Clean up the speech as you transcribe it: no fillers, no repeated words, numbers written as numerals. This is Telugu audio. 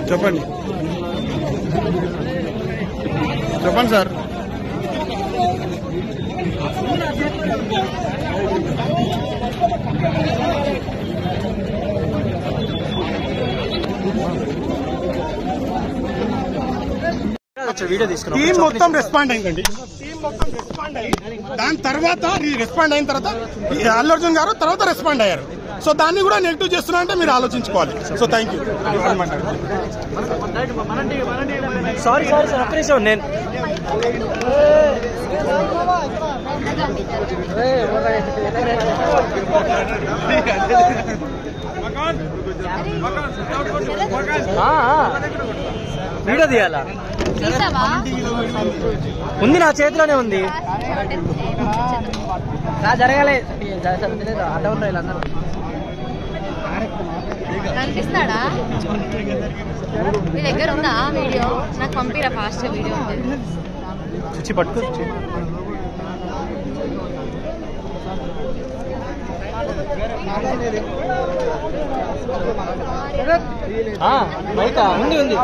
చెప్పండి చెప్పండి సార్. టీం మొత్తం రెస్పాండ్ అయిందండి. టీం మొత్తం రెస్పాండ్ అయ్యి దాని తర్వాత రెస్పాండ్ అయిన తర్వాత అల్లు అర్జున్ గారు తర్వాత రెస్పాండ్ అయ్యారు. సో దాన్ని కూడా నెగిటివ్ చేస్తున్నా అంటే మీరు ఆలోచించుకోవాలి. So thank you. సారీ ఒక్క నిమిషం. నేను వీడియో తీయాలా ఉంది, నా చేతిలోనే ఉంది. జరగాలి అడ్డ ఉంటాయి వీళ్ళందరూ. కనిపిస్తాడా? మీ దగ్గర ఉందా వీడియో? నాకు పంపిరా ఫాస్ట్ వీడియో. చూచి పట్టుకో. మైకా ఉంది.